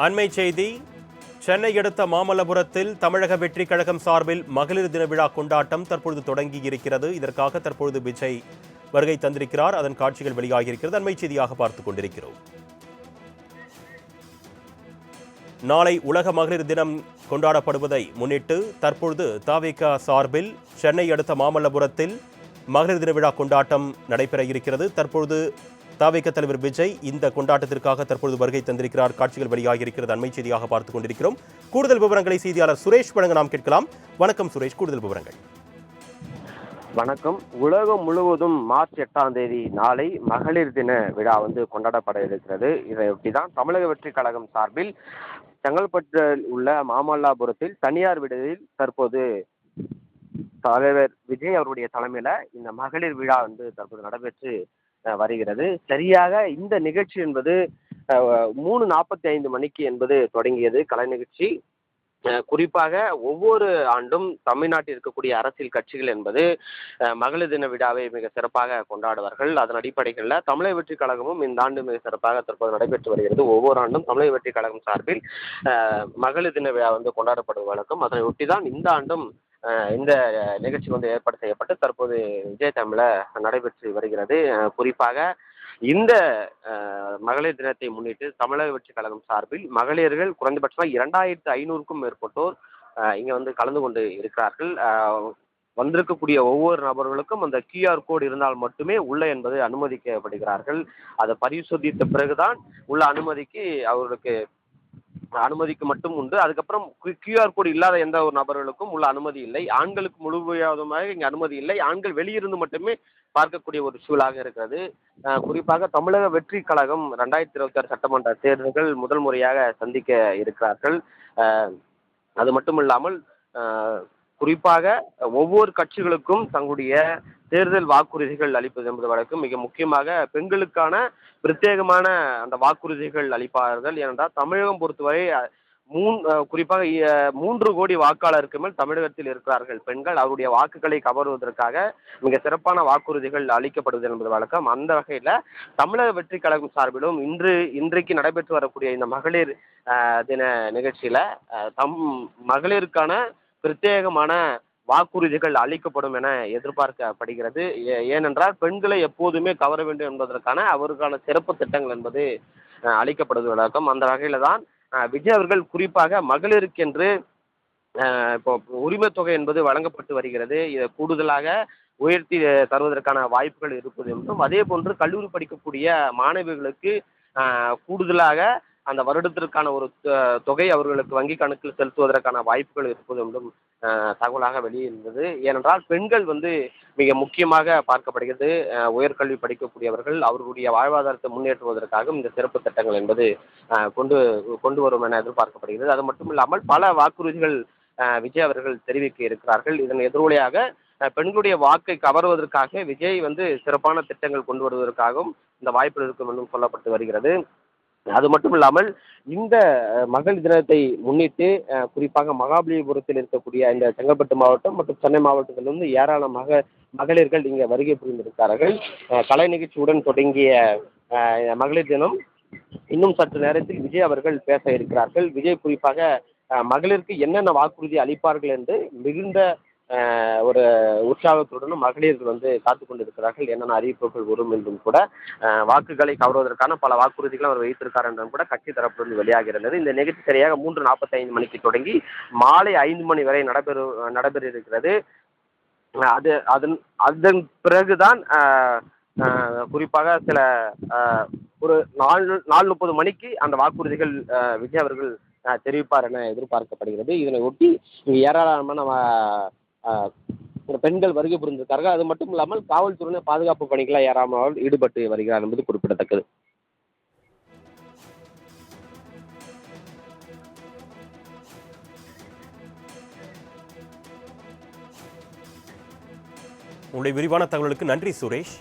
அண்மை செய்தி. சென்னை அடுத்த மாமல்லபுரத்தில் தமிழக வெற்றி கழகம் சார்பில் மகளிர் தின விழா கொண்டாட்டம் தற்பொழுது தொடங்கியிருக்கிறது. இதற்காக தற்பொழுது விஜய் வருகை தந்திருக்கிறார். அதன் காட்சிகள் வெளியாகியிருக்கிறது. அண்மை செய்தியாக பார்த்துக் கொண்டிருக்கிறோம். நாளை உலக மகளிர் தினம் கொண்டாடப்படுவதை முன்னிட்டு தற்பொழுது தவிக சார்பில் சென்னை அடுத்த மாமல்லபுரத்தில் மகளிர் தின விழா கொண்டாட்டம் நடைபெற இருக்கிறது. தற்பொழுது தவிக தலைவர் விஜய் இந்த கொண்டாட்டத்திற்காக தற்பொழுது வருகை தந்திருக்கிறார். காட்சிகள் வெளியாகி இருக்கிறது. அண்மை செய்தியாக பார்த்துக் கொண்டிருக்கிறோம். கூடுதல் விவரங்களை செய்தியாளர் சுரேஷ் வழங்க நாம் கேட்கலாம். வணக்கம் சுரேஷ், கூடுதல் விவரங்கள். வணக்கம். உலகம் முழுவதும் மார்ச் 8ஆம் தேதி நாளை மகளிர் தின விழா கொண்டாடப்பட இருக்கிறது. இதையொட்டிதான் தமிழக வெற்றி கழகம் சார்பில் செங்கல்பட்டில் உள்ள மாமல்லாபுரத்தில் தனியார் விடுதியில் தற்போது தலைவர் விஜய் அவருடைய தலைமையில இந்த மகளிர் விழா தற்போது நடைபெற்று வருகிறது. சரியாக இந்த நிகழ்ச்சி என்பது 3:45 மணிக்கு என்பது தொடங்கியது கலை நிகழ்ச்சி. குறிப்பாக ஒவ்வொரு ஆண்டும் தமிழ்நாட்டில் இருக்கக்கூடிய அரசியல் கட்சிகள் என்பது மகளிர் தின விழாவை மிக சிறப்பாக கொண்டாடுவார்கள். அதன் அடிப்படைகளில் தமிழக வெற்றி கழகமும் இந்த ஆண்டு மிக சிறப்பாக தற்போது நடைபெற்று வருகிறது. ஒவ்வொரு ஆண்டும் தமிழக வெற்றி கழகம் சார்பில் மகளிர் தின விழா கொண்டாடப்படும் வழக்கம். அதனை ஒட்டிதான் இந்த ஆண்டும் இந்த நிகழ்ச்சி ஏற்பாடு செய்யப்பட்டு தற்போது விஜய் தமிழில் நடைபெற்று வருகிறது. குறிப்பாக இந்த மகளிர் தினத்தை முன்னிட்டு தமிழக வெற்றி கழகம் சார்பில் மகளிர்கள் குறைந்தபட்சமாக 2500க்கும் மேற்பட்டோர் இங்கே கலந்து கொண்டு இருக்கிறார்கள். வந்திருக்கக்கூடிய ஒவ்வொரு நபர்களுக்கும் அந்த QR கோடு இருந்தால் மட்டுமே உள்ள என்பது அனுமதிக்கப்படுகிறார்கள். அதை பரிசோதித்த பிறகுதான் உள்ள அவர்களுக்கு அனுமதிக்கு மட்டும் உண்டு. அதுக்கப்புறம் QR கோடு இல்லாத எந்த ஒரு நபர்களுக்கும் உள்ள அனுமதி இல்லை. ஆண்களுக்கு முழுவதுமாக இங்கே அனுமதி இல்லை. ஆண்கள் வெளியிருந்து மட்டுமே பார்க்கக்கூடிய ஒரு சூழலாக இருக்கிறது. குறிப்பாக தமிழக வெற்றி கழகம் 2026 சட்டமன்ற தேர்தல்கள் முதல் முறையாக சந்திக்க இருக்கிறார்கள். அது மட்டும் இல்லாமல் குறிப்பாக ஒவ்வொரு கட்சிகளுக்கும் தங்களுடைய தேர்தல் வாக்குறுதிகள் அளிப்பது என்பது வழக்கம். மிக முக்கியமாக பெண்களுக்கான பிரத்யேகமான அந்த வாக்குறுதிகள் அளிப்பார்கள். ஏனென்றால் தமிழகம் பொறுத்தவரை குறிப்பாக 3 கோடி வாக்காளருக்கு மேல் தமிழகத்தில் இருக்கிறார்கள் பெண்கள். அவருடைய வாக்குகளை கவருவதற்காக மிக சிறப்பான வாக்குறுதிகள் அளிக்கப்படுவது என்பது வழக்கம். அந்த வகையில் தமிழக வெற்றி கழகம் சார்பிலும் இன்றைக்கு நடைபெற்று வரக்கூடிய இந்த மகளிர் தின நிகழ்ச்சியில மகளிருக்கான பிரத்யேகமான வாக்குறுதிகள் அளிக்கப்படும் என எதிர்பார்க்கப்படுகிறது. ஏனென்றால் பெண்களை எப்போதுமே கவர வேண்டும் என்பதற்கான அவருக்கான சிறப்பு திட்டங்கள் என்பது அளிக்கப்படுவது வழக்கம். அந்த வகையில தான் விஜய் அவர்கள் குறிப்பாக மகளிருக்கென்று இப்போ உரிமை தொகை என்பது வழங்கப்பட்டு வருகிறது. இதை கூடுதலாக உயர்த்தி தருவதற்கான வாய்ப்புகள் இருப்பது என்றும், அதே போன்று கல்லூரி படிக்கக்கூடிய மாணவிகளுக்கு கூடுதலாக அந்த வருடத்திற்கான ஒரு தொகை அவர்களுக்கு வங்கி கணக்கில் செலுத்துவதற்கான வாய்ப்புகள் இருப்பது என்றும் தகவலாக வெளியிருந்தது. ஏனென்றால் பெண்கள் மிக முக்கியமாக பார்க்கப்படுகிறது. உயர்கல்வி படிக்கக்கூடியவர்கள் அவர்களுடைய வாழ்வாதாரத்தை முன்னேற்றுவதற்காக இந்த சிறப்பு திட்டங்கள் என்பது கொண்டு வரும் என எதிர்பார்க்கப்படுகிறது. அது மட்டும் இல்லாமல் பல வாக்குறுதிகள் விஜய் அவர்கள் தெரிவிக்க இருக்கிறார்கள். இதன் எதிரொலியாக பெண்களுடைய வாக்கை கவர்வதற்காக விஜய் சிறப்பான திட்டங்கள் கொண்டு வருவதற்காகவும் இந்த வாய்ப்பு இருக்கும் என்றும் சொல்லப்பட்டு வருகிறது. அது மட்டும் இல்லாமல் இந்த மகளிர் தினத்தை முன்னிட்டு குறிப்பாக மகாபலிபுரத்தில் இருக்கக்கூடிய இந்த செங்கல்பட்டு மாவட்டம் மற்றும் சென்னை மாவட்டத்திலிருந்து ஏராளமாக மகளிர்கள் இங்கே வருகை புரிந்திருக்கிறார்கள். கலை நிகழ்ச்சியுடன் தொடங்கிய மகளிர் தினம் இன்னும் சற்று நேரத்தில் விஜய் அவர்கள் பேச இருக்கிறார்கள். விஜய் குறிப்பாக மகளிருக்கு என்னென்ன வாக்குறுதி அளிப்பார்கள் என்று மிகுந்த ஒரு உற்சாகத்துடனும் மகளிர்கள் காத்து கொண்டிருக்கிறார்கள். என்னென்ன அறிவிப்புகள் வரும் என்றும் கூட வாக்குகளை கவர்வதற்கான பல வாக்குறுதிகளை அவர் வைத்திருக்கார் என்றும் கூட கட்சி தரப்பிலிருந்து வெளியாகிறது. இந்த நிகழ்ச்சி சரியாக 3:45 மணிக்கு தொடங்கி மாலை 5 மணி வரை நடைபெற இருக்கிறது. அதன் பிறகுதான் குறிப்பாக சில ஒரு 4:30 மணிக்கு அந்த வாக்குறுதிகள் விஜய் அவர்கள் தெரிவிப்பார் என எதிர்பார்க்கப்படுகிறது. இதனை ஒட்டி ஏராளமான பெண்கள் வருகை புரிந்திருக்கார்கள். அது மட்டும் இல்லாமல் காவல்துறையினர் பாதுகாப்பு பணிகளில் ஏராளமாக ஈடுபட்டு வருகிறார் என்பது குறிப்பிடத்தக்கது. உங்களுடைய விரிவான தகவலுக்கு நன்றி சுரேஷ்.